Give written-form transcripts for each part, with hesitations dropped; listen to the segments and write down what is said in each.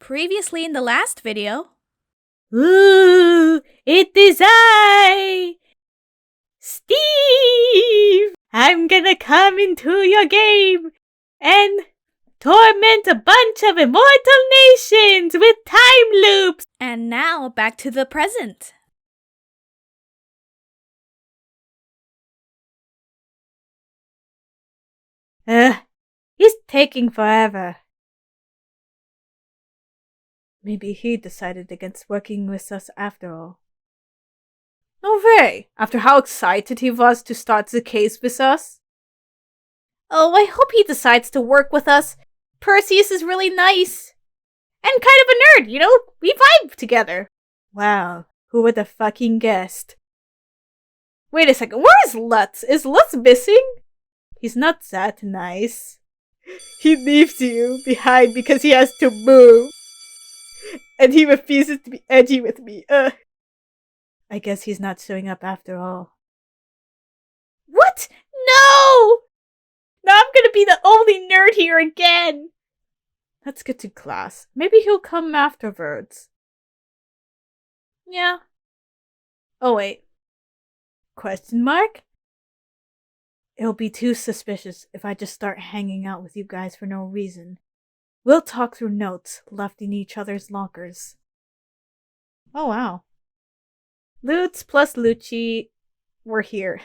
Previously in the last video. Ooh, it is I, Steve! I'm gonna come into your game and torment a bunch of immortal nations with time loops! And now back to the present. He's taking forever. Maybe he decided against working with us after all. No way! After how excited he was to start the case with us. Oh, I hope he decides to work with us. Perseus is really nice. And kind of a nerd, you know? We vibe together. Wow, who would have fucking guessed? Wait a second, where is Lutz? Is Lutz missing? He's not that nice. He leaves you behind because he has to move. And he refuses to be edgy with me. I guess he's not showing up after all. What? No! Now I'm gonna be the only nerd here again! Let's get to class. Maybe he'll come afterwards. Yeah. Oh wait. Question mark? It'll be too suspicious if I just start hanging out with you guys for no reason. We'll talk through notes left in each other's lockers. Oh wow. Lutz plus Luci were here.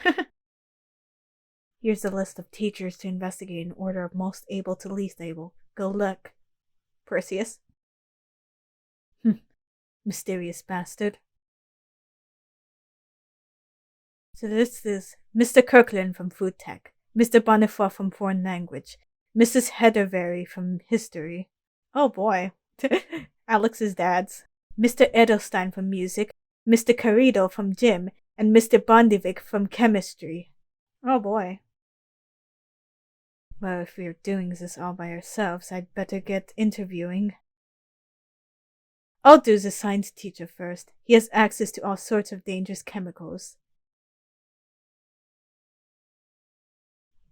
Here's a list of teachers to investigate in order of most able to least able. Go look. Perseus. Mysterious bastard. So this is Mr. Kirkland from Food Tech, Mr. Bonnefoy from Foreign Language, Mrs. Hetagame from History. Oh boy. Alex's dads. Mr. Edelstein from Music, Mr. Carrido from Gym, and Mr. Bondivik from Chemistry. Oh boy. Well, if we're doing this all by ourselves, I'd better get interviewing. I'll do the science teacher first. He has access to all sorts of dangerous chemicals.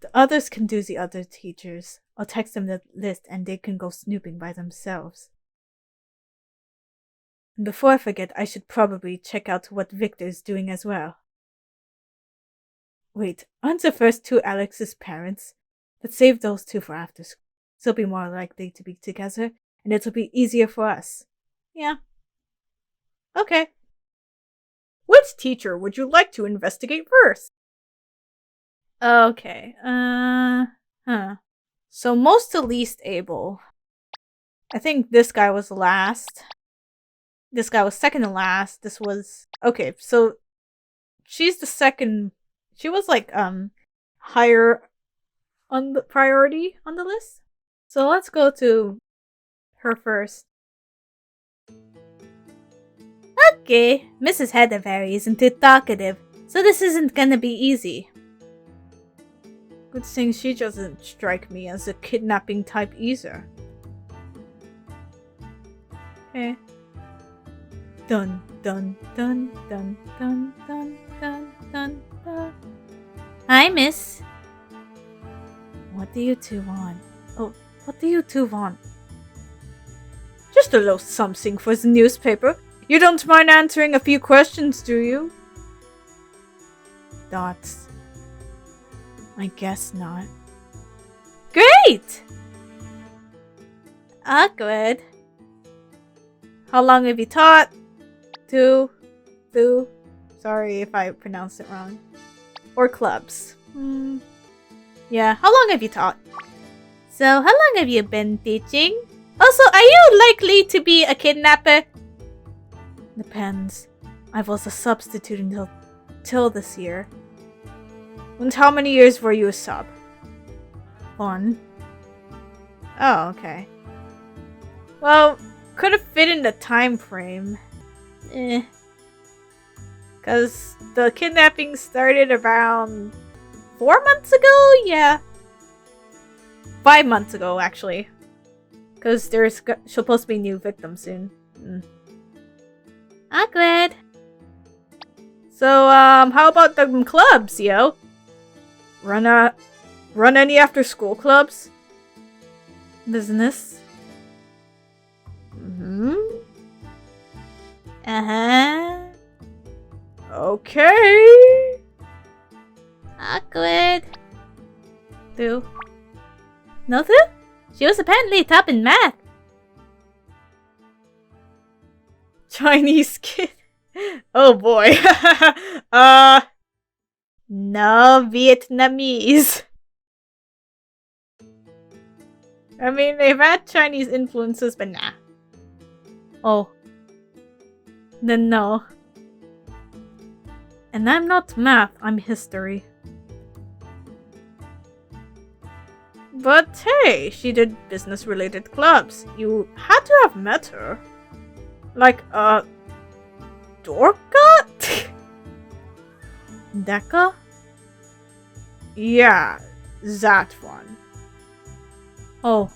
The others can do the other teachers. I'll text them the list and they can go snooping by themselves. And before I forget, I should probably check out what Viktor's doing as well. Wait, aren't the first two Alex's parents? Let's save those two for after school. They'll be more likely to be together, and it'll be easier for us. Yeah. Okay. Which teacher would you like to investigate first? Okay, So most to least able. I think this guy was last. This guy was second to last. This was... Okay, so she's the second... She was like, higher on the priority on the list. So let's go to her first. Okay, Mrs. Hetagame isn't too talkative, so this isn't gonna be easy. Good thing she doesn't strike me as a kidnapping type either. Okay. Dun dun dun dun dun dun dun dun dun. Hi, miss. What do you two want? Oh, what do you two want? Just a little something for the newspaper. You don't mind answering a few questions, do you? Dots. I guess not. Great! Awkward. How long have you taught? Two. Sorry if I pronounced it wrong. Or clubs. Yeah, how long have you taught? So, how long have you been teaching? Also, are you likely to be a kidnapper? Depends. I was a substitute until this year. And how many years were you a sub? 1. Oh, okay. Well, could have fit in the time frame. Cause the kidnapping started around 4 months ago? Yeah. 5 months ago, actually. Cause there's supposed to be new victims soon. Awkward. So, how about the clubs, yo? Run any after school clubs? Business? Uh-huh. Okay. Awkward. Through. No through? She was apparently top in math. Chinese kid. Oh boy. No Vietnamese. I mean, they've had Chinese influences, but nah. Oh. Then no. And I'm not math, I'm history. But hey, she did business-related clubs. You had to have met her. Like, Dorka? Deca? Yeah, that one. Oh.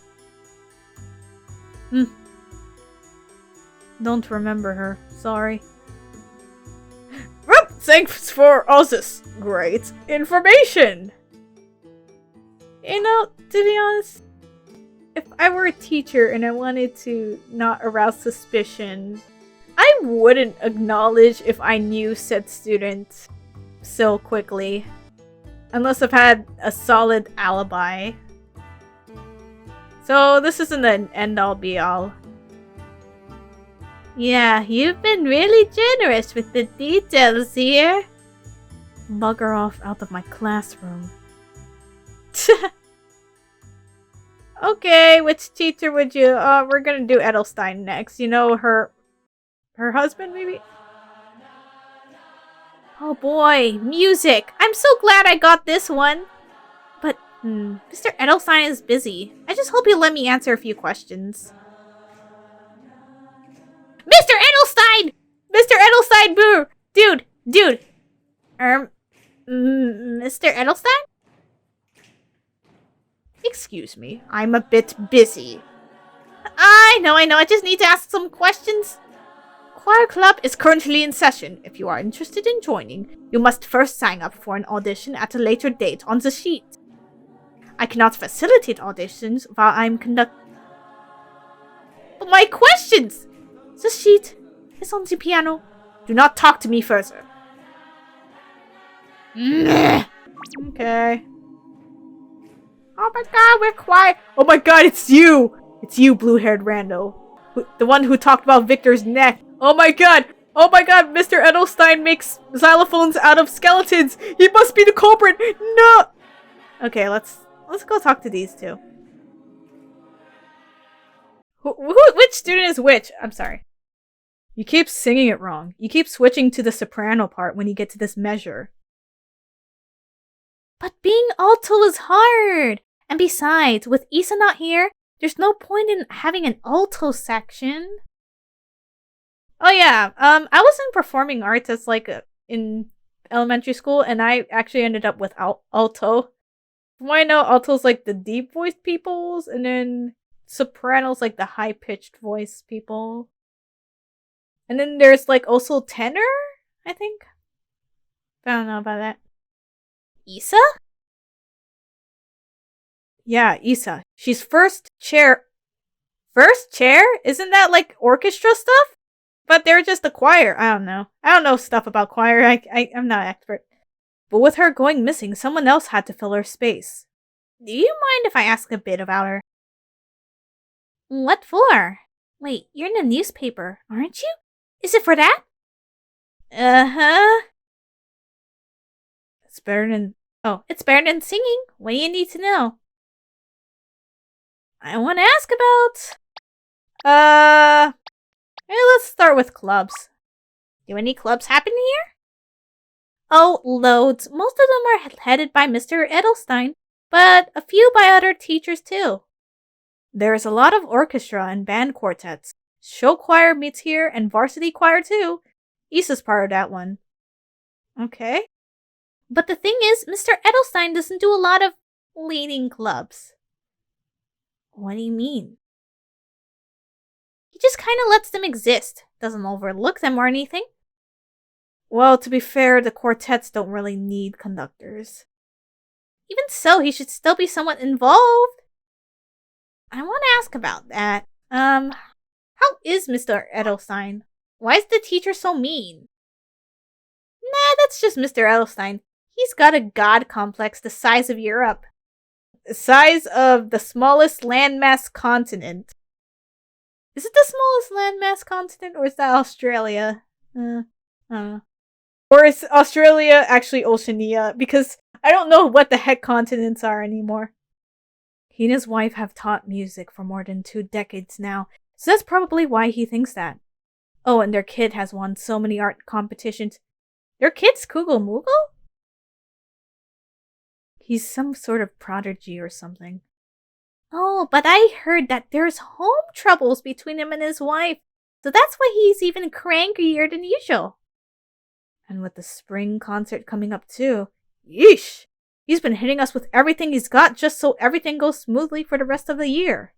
Don't remember her. Sorry. Well, thanks for all this great information. You know, to be honest, if I were a teacher and I wanted to not arouse suspicion, I wouldn't acknowledge if I knew said student so quickly. Unless I've had a solid alibi. So this isn't an end-all be-all. Yeah, you've been really generous with the details here. Bugger off out of my classroom. Okay, which teacher would you... we're gonna do Edelstein next. You know, her husband, maybe? Oh boy, music! I'm so glad I got this one! But, Mr. Edelstein is busy. I just hope he'll let me answer a few questions. Mr. Edelstein! Mr. Edelstein, boo! Dude! Mr. Edelstein? Excuse me, I'm a bit busy. I know, I just need to ask some questions. Choir Club is currently in session. If you are interested in joining, you must first sign up for an audition at a later date on the sheet. I cannot facilitate auditions while I'm conducting. But my questions! The sheet is on the piano. Do not talk to me further. Okay. Oh my god, we're quiet. Oh my god, it's you! It's you, blue-haired rando. The one who talked about Viktor's neck. Oh my god! Oh my god, Mr. Edelstein makes xylophones out of skeletons! He must be the culprit! No! Okay, let's go talk to these two. Which student is which? I'm sorry. You keep singing it wrong. You keep switching to the soprano part when you get to this measure. But being alto is hard! And besides, with Isa not here, there's no point in having an alto section. Oh yeah, I was in performing arts as in elementary school, and I actually ended up with alto. From what I know, alto's like the deep voiced peoples, and then soprano's like the high pitched voice people. And then there's also tenor, I think. I don't know about that. Isa? Yeah, Isa. She's first chair? Isn't that like orchestra stuff? But they're just a choir. I don't know. I don't know stuff about choir. I'm not an expert. But with her going missing, someone else had to fill her space. Do you mind if I ask a bit about her? What for? Wait, you're in a newspaper, aren't you? Is it for that? Uh-huh. It's better than singing. What do you need to know? I want to ask about... let's start with clubs. Do any clubs happen here? Oh, loads. Most of them are headed by Mr. Edelstein, but a few by other teachers too. There's a lot of orchestra and band quartets. Show choir meets here, and varsity choir too. Isa's part of that one. Okay. But the thing is, Mr. Edelstein doesn't do a lot of leading clubs. What do you mean? He just kind of lets them exist. Doesn't overlook them or anything. Well, to be fair, the quartets don't really need conductors. Even so, he should still be somewhat involved. I want to ask about that. How is Mr. Edelstein? Why is the teacher so mean? Nah, that's just Mr. Edelstein. He's got a god complex the size of Europe. The size of the smallest landmass continent. Is it the smallest landmass continent, or is that Australia? I don't know. Or is Australia actually Oceania? Because I don't know what the heck continents are anymore. He and his wife have taught music for more than 2 decades now, so that's probably why he thinks that. Oh, and their kid has won so many art competitions. Their kid's Kugel Moogle? He's some sort of prodigy or something. Oh, but I heard that there's home troubles between him and his wife, so that's why he's even crankier than usual. And with the spring concert coming up too, yeesh! He's been hitting us with everything he's got just so everything goes smoothly for the rest of the year.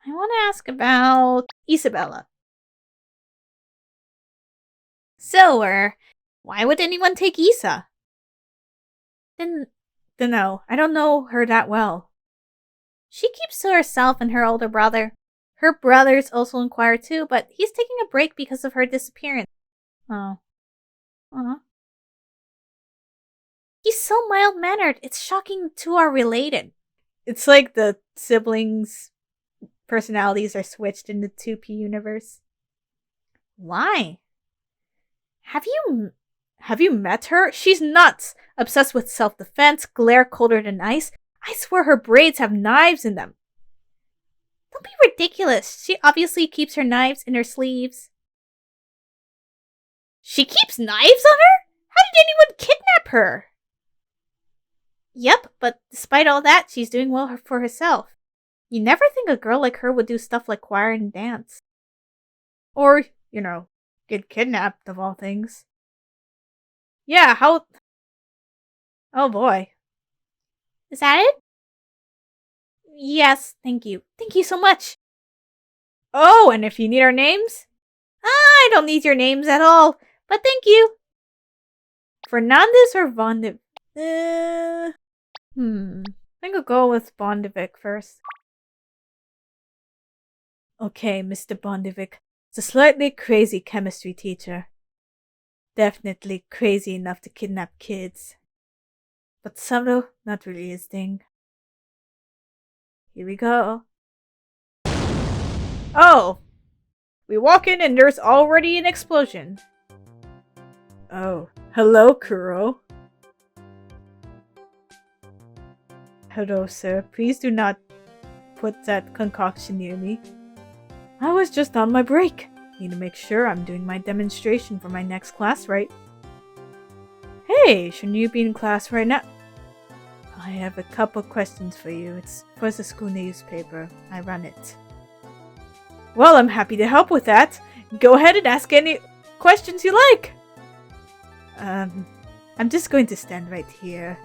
I want to ask about Isabella. So, why would anyone take Isa? Dunno. I don't know her that well. She keeps to herself and her older brother. Her brothers also inquire too, but he's taking a break because of her disappearance. Oh. He's so mild-mannered, it's shocking 2 are related. It's like the siblings' personalities are switched in the 2P universe. Why? Have you met her? She's nuts! Obsessed with self-defense, glare colder than ice. I swear her braids have knives in them. Don't be ridiculous. She obviously keeps her knives in her sleeves. She keeps knives on her? How did anyone kidnap her? Yep, but despite all that, she's doing well for herself. You never think a girl like her would do stuff like choir and dance. Or, get kidnapped, of all things. Yeah, how... Oh boy. Is that it? Yes, thank you. Thank you so much. Oh, and if you need our names? I don't need your names at all, but thank you. Fernandez or Von I think I'll go with Bondovic first. Okay, Mr. Bondovic. It's a slightly crazy chemistry teacher. Definitely crazy enough to kidnap kids. But subtle, not really his thing. Here we go. Oh! We walk in and there's already an explosion. Oh, hello, Kuro. Hello, sir. Please do not put that concoction near me. I was just on my break. Need to make sure I'm doing my demonstration for my next class right. Hey, shouldn't you be in class right now? I have a couple questions for you. It's for the school newspaper. I run it. Well, I'm happy to help with that. Go ahead and ask any questions you like. I'm just going to stand right here.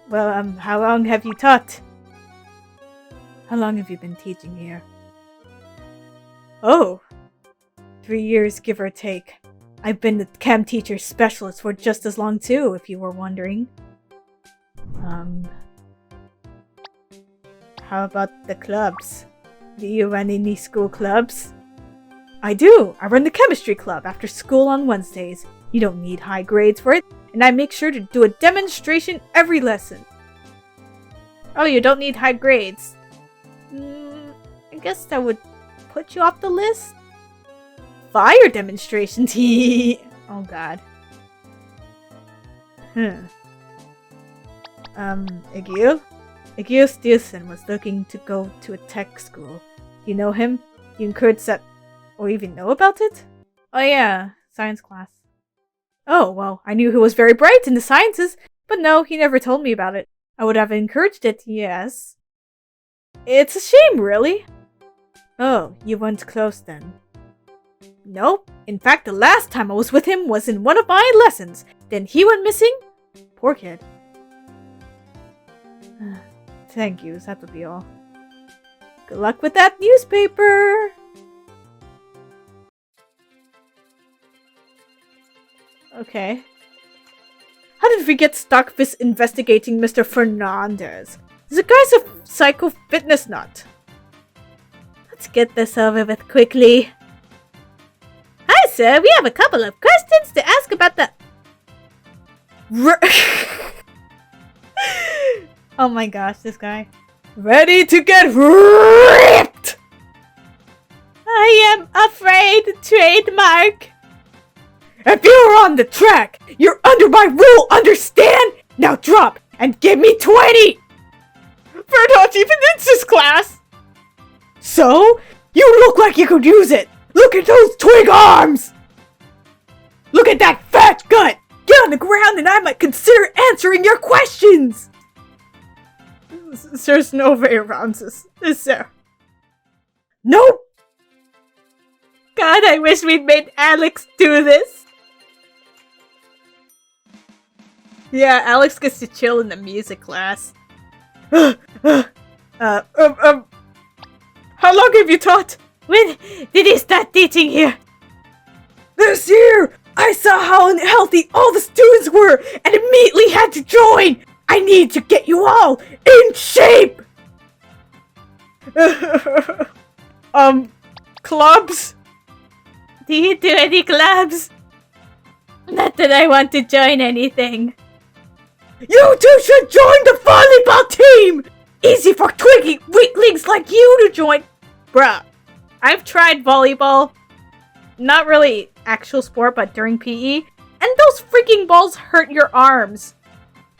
Well, how long have you taught? How long have you been teaching here? Oh, 3 years, give or take. I've been the chem teacher specialist for just as long too, if you were wondering. How about the clubs? Do you run any school clubs? I do! I run the chemistry club after school on Wednesdays. You don't need high grades for it, and I make sure to do a demonstration every lesson. Oh, you don't need high grades. I guess that would put you off the list? Fire demonstrations, oh god. Egil? Egil Stilson was looking to go to a tech school. You know him? You encouraged that, or even know about it? Oh yeah, science class. Oh, well, I knew he was very bright in the sciences, but no, he never told me about it. I would have encouraged it, yes. It's a shame, really. Oh, you weren't close then. Nope. In fact, the last time I was with him was in one of my lessons. Then he went missing. Poor kid. Thank you, that would be all. Good luck with that newspaper! Okay. How did we get stuck with investigating Mr. Fernandez? The guy's a psycho fitness nut. Let's get this over with quickly. sir, we have a couple of questions to ask about the... Oh my gosh, this guy. Ready to get ripped! I am afraid, trademark. If you're on the track, you're under my rule, understand? Now drop and give me 20! We're not even in this class! So? You look like you could use it! Look at those twig arms! Look at that fat gut! Get on the ground and I might consider answering your questions! There's no way around this, is there? Nope! God, I wish we'd made Alex do this. Yeah, Alex gets to chill in the music class. How long have you taught? When did you start teaching here? This year! I saw how unhealthy all the students were and immediately had to join! I need to get you all in shape! Clubs? Do you do any clubs? Not that I want to join anything. You two should join the volleyball team! Easy for twiggy weaklings like you to join! Bruh, I've tried volleyball. Not really actual sport, but during PE. And those freaking balls hurt your arms.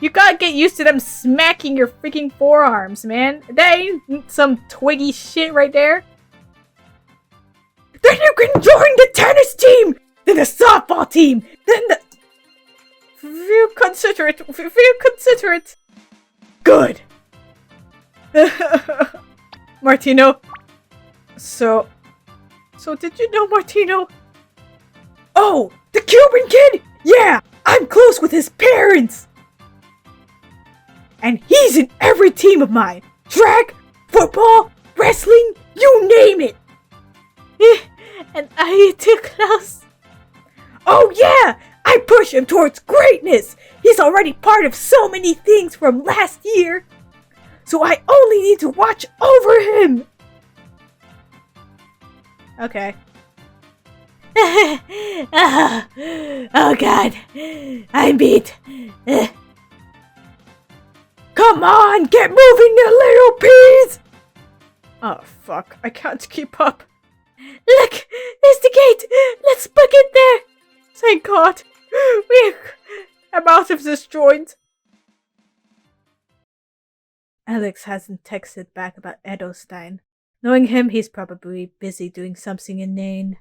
You gotta get used to them smacking your freaking forearms, man. That ain't some twiggy shit right there. Then you can join the tennis team! Then the softball team! Then the... We'll consider it. We'll consider it. Good. Martino. So did you know Martino? Oh, the Cuban kid? Yeah, I'm close with his parents. And he's in every team of mine. Track, football, wrestling, you name it. And are you too close? Oh yeah, I push him towards greatness. He's already part of so many things from last year. So I only need to watch over him. Okay. Oh god, I'm beat. Come on, get moving, you little peas! Oh fuck, I can't keep up. Look, there's the gate. Let's book it there. Thank God. I'm out of this joint. Alex hasn't texted back about Edelstein. Knowing him, he's probably busy doing something inane.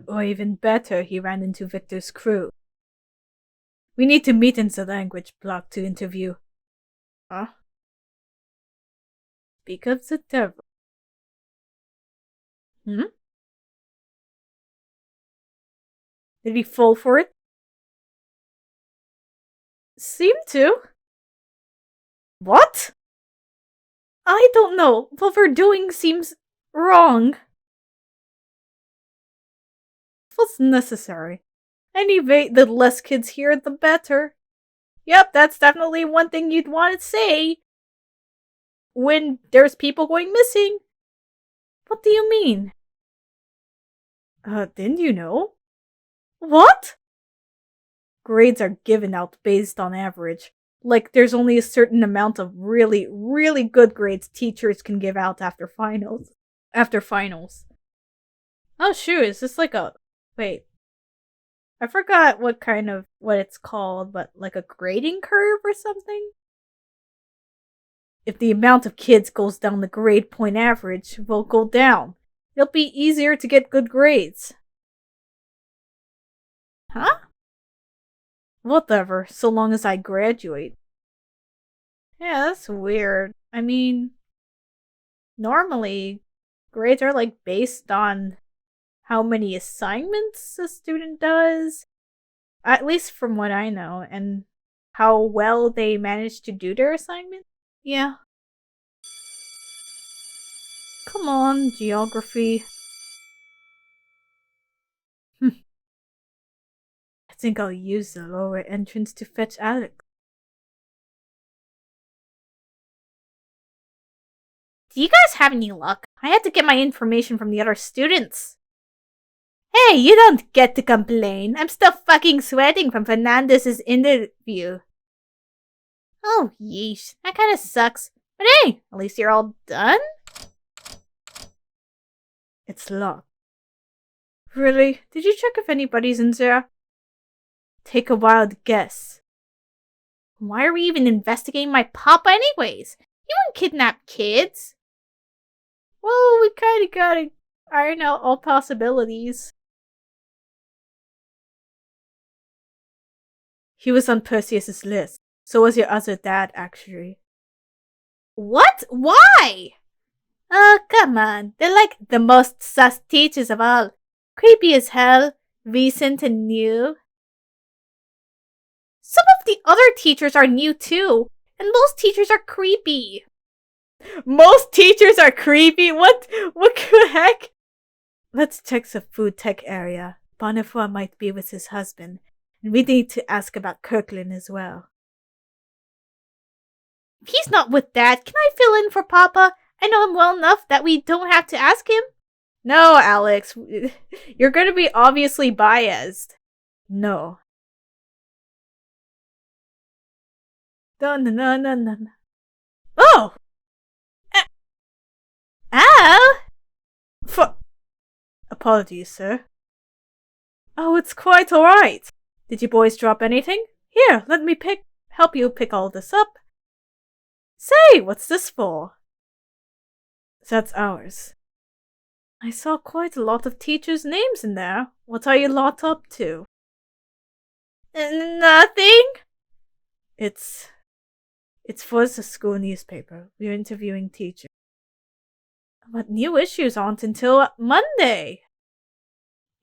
Or even better, he ran into Viktor's crew. We need to meet in the language block to interview. Huh? Speak of the devil. Did he fall for it? Seem to. What? I don't know. What we're doing seems wrong. What's necessary? Anyway, the less kids here, the better. Yep, that's definitely one thing you'd want to say when there's people going missing. What do you mean? Didn't you know? What? Grades are given out based on average. Like, there's only a certain amount of really, really good grades teachers can give out after finals. Oh shoot, is this like a... Wait. I forgot what it's called, but like a grading curve or something? If the amount of kids goes down, the grade point average will go down. It'll be easier to get good grades. Huh? Whatever, so long as I graduate. Yeah, that's weird. I mean, normally, grades are like based on how many assignments a student does. At least from what I know, and how well they manage to do their assignment. Yeah. Come on, geography. I think I'll use the lower entrance to fetch Alex. Do you guys have any luck? I had to get my information from the other students. Hey, you don't get to complain. I'm still fucking sweating from Fernandez's interview. Oh, yeesh. That kind of sucks. But hey, at least you're all done? It's locked. Really? Did you check if anybody's in there? Take a wild guess. Why are we even investigating my papa anyways? You wouldn't kidnap kids. Well, we kinda gotta iron out all possibilities. He was on Perseus's list. So was your other dad, actually. What? Why? Oh, come on. They're like the most sus teachers of all. Creepy as hell. Recent and new. Some of the other teachers are new too. And most teachers are creepy. Most teachers are creepy? What the heck? Let's check the food tech area. Bonnefoy might be with his husband. And we need to ask about Kirkland as well. If he's not with Dad, can I fill in for Papa? I know him well enough that we don't have to ask him. No, Alex. You're going to be obviously biased. No. No. Oh! Ow! Apologies, sir. Oh, it's quite alright. Did you boys drop anything? Here, let me help you pick all this up. Say, what's this for? That's ours. I saw quite a lot of teachers' names in there. What are you lot up to? Nothing. It's for the school newspaper. We're interviewing teachers. But new issues aren't until Monday.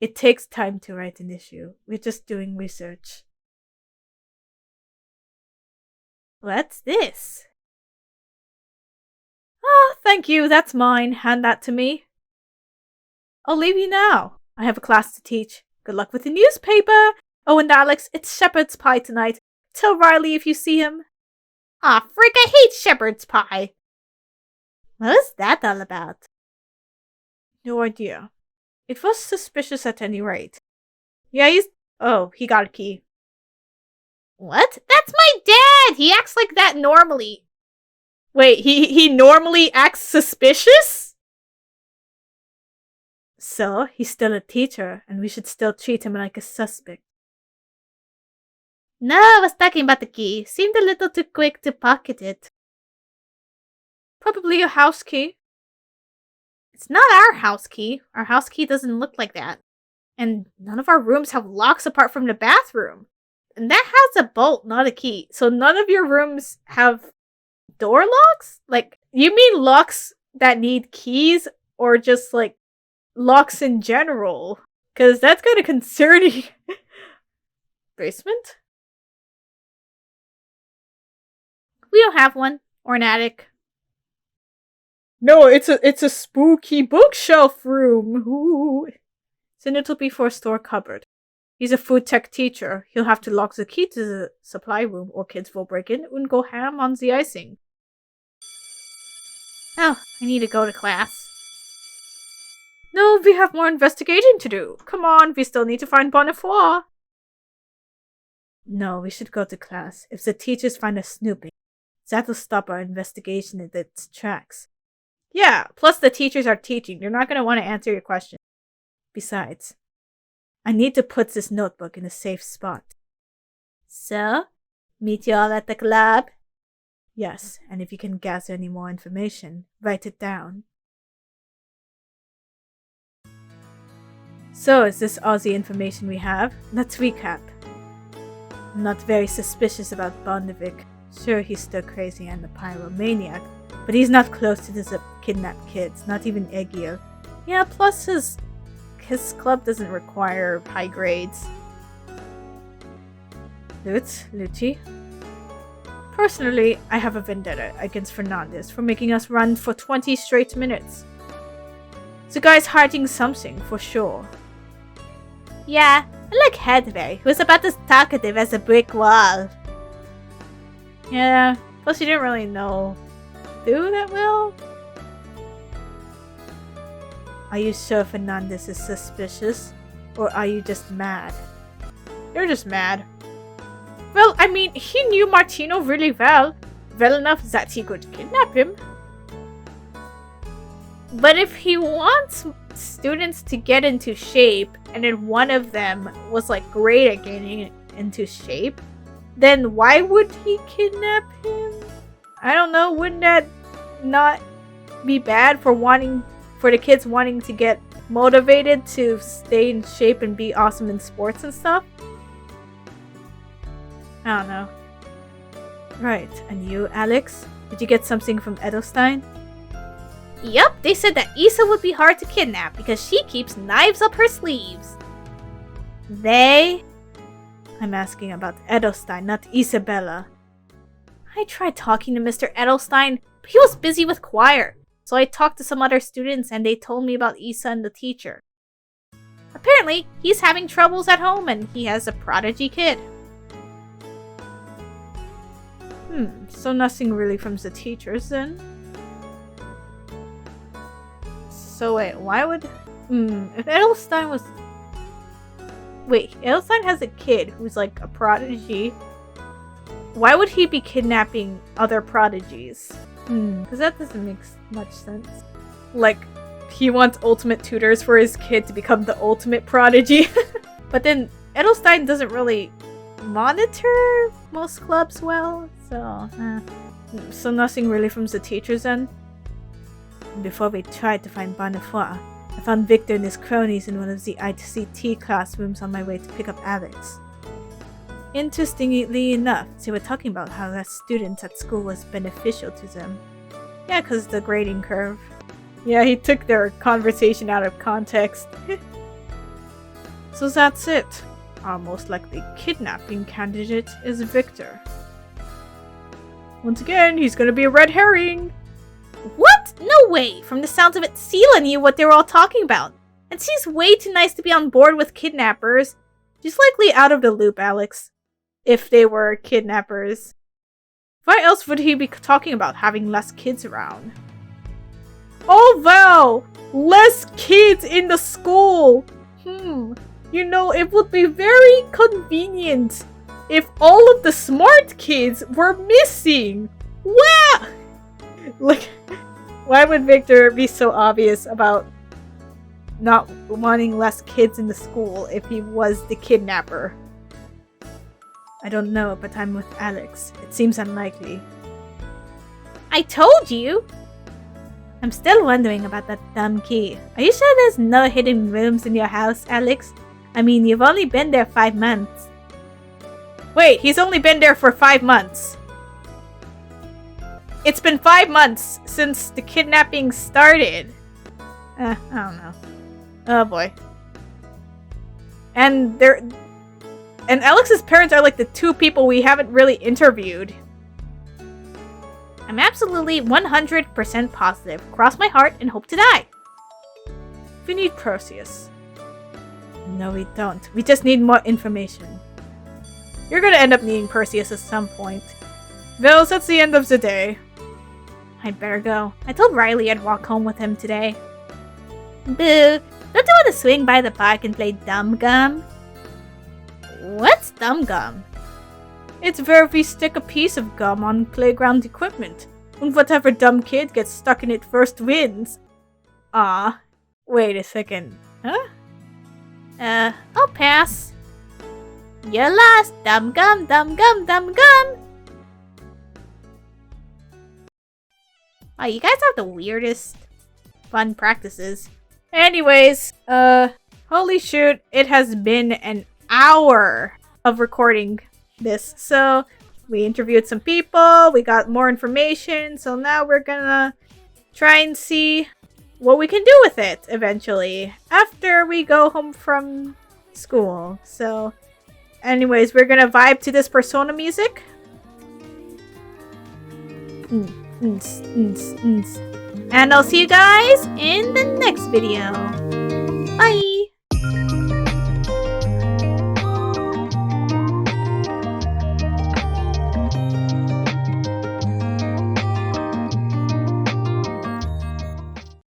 It takes time to write an issue. We're just doing research. What's this? Ah, thank you. That's mine. Hand that to me. I'll leave you now. I have a class to teach. Good luck with the newspaper. Oh, and Alex, it's shepherd's pie tonight. Tell Riley if you see him. Aw, frick, I hate shepherd's pie. What was that all about? No idea. It was suspicious at any rate. Yeah, he got a key. What? That's my dad! He acts like that normally. Wait, he normally acts suspicious? So, he's still a teacher, and we should still treat him like a suspect. No, I was talking about the key. Seemed a little too quick to pocket it. Probably a house key. It's not our house key. Our house key doesn't look like that. And none of our rooms have locks apart from the bathroom. And that has a bolt, not a key. So none of your rooms have door locks? Like, you mean locks that need keys or just like locks in general? Because that's kind of concerning. Basement? We don't have one. Or an attic. No, it's a spooky bookshelf room. Ooh. Then it'll be for a store cupboard. He's a food tech teacher. He'll have to lock the key to the supply room or kids will break in and go ham on the icing. Oh, I need to go to class. No, we have more investigating to do. Come on, we still need to find Bonnefoy. No, we should go to class. If the teachers find us snooping, that'll stop our investigation in its tracks. Yeah, plus the teachers are teaching. They're not going to want to answer your question. Besides, I need to put this notebook in a safe spot. So, meet you all at the club? Yes, and if you can gather any more information, write it down. So, is this all the information we have? Let's recap. I'm not very suspicious about Bondevik. Sure, he's still crazy and a pyromaniac, but he's not close to the kidnapped kids, not even Egil. Yeah, plus his club doesn't require high grades. Lutz, Luci. Personally, I have a vendetta against Fernandez for making us run for 20 straight minutes. The guy's hiding something, for sure. Yeah, I like Hedwig, who's about as talkative as a brick wall. Yeah, plus you didn't really know do that well. Are you sure Fernandez is suspicious? Or are you just mad? You're just mad. Well, I mean, he knew Martino really well. Well enough that he could kidnap him. But if he wants students to get into shape, and then one of them was like great at getting into shape, then why would he kidnap him? I don't know, wouldn't that not be bad for the kids wanting to get motivated to stay in shape and be awesome in sports and stuff? I don't know. Right, and you, Alex? Did you get something from Edelstein? Yup, they said that Issa would be hard to kidnap because she keeps knives up her sleeves. They? I'm asking about Edelstein, not Isabella. I tried talking to Mr. Edelstein, but he was busy with choir. So I talked to some other students and they told me about Issa and the teacher. Apparently, he's having troubles at home and he has a prodigy kid. So nothing really from the teachers then? So wait, why would... if Edelstein was... Wait, Edelstein has a kid who's like a prodigy. Why would he be kidnapping other prodigies? Because that doesn't make much sense. Like, he wants ultimate tutors for his kid to become the ultimate prodigy. But then Edelstein doesn't really monitor most clubs well, so... So nothing really from the teachers then? Before we tried to find Bonnefoy, I found Viktor and his cronies in one of the ICT classrooms on my way to pick up Alex. Interestingly enough, they were talking about how less students at school was beneficial to them. Yeah, because the grading curve. Yeah, he took their conversation out of context. So that's it. Our most likely kidnapping candidate is Viktor. Once again, he's gonna be a red herring! What? No way! From the sounds of it, Sela knew what they were all talking about. And she's way too nice to be on board with kidnappers. She's likely out of the loop, Alex. If they were kidnappers. Why else would he be talking about having less kids around? Oh wow! Less kids in the school! You know, it would be very convenient if all of the smart kids were missing! Wow! Like, why would Viktor be so obvious about not wanting less kids in the school if he was the kidnapper? I don't know, but I'm with Alex. It seems unlikely. I told you! I'm still wondering about that dumb key. Are you sure there's no hidden rooms in your house, Alex? I mean, you've only been there 5 months. Wait, he's only been there for 5 months. It's been 5 months since the kidnapping started. I don't know. Oh boy. And Alex's parents are like the 2 people we haven't really interviewed. I'm absolutely 100% positive. Cross my heart and hope to die. We need Perseus. No, we don't. We just need more information. You're gonna end up needing Perseus at some point. Well, that's the end of the day. I'd better go. I told Riley I'd walk home with him today. Boo! Don't you want to swing by the park and play Dumb Gum? What's Dumb Gum? It's where we stick a piece of gum on playground equipment, and whatever dumb kid gets stuck in it first wins. Ah, wait a second. Huh? I'll pass. You're lost, Dumb Gum, Dumb Gum, Dumb Gum! Oh, you guys have the weirdest fun practices. Anyways, holy shoot, it has been an hour of recording this. So, we interviewed some people, we got more information, so now we're gonna try and see what we can do with it eventually after we go home from school. So, anyways, we're gonna vibe to this Persona music. And I'll see you guys in the next video. Bye!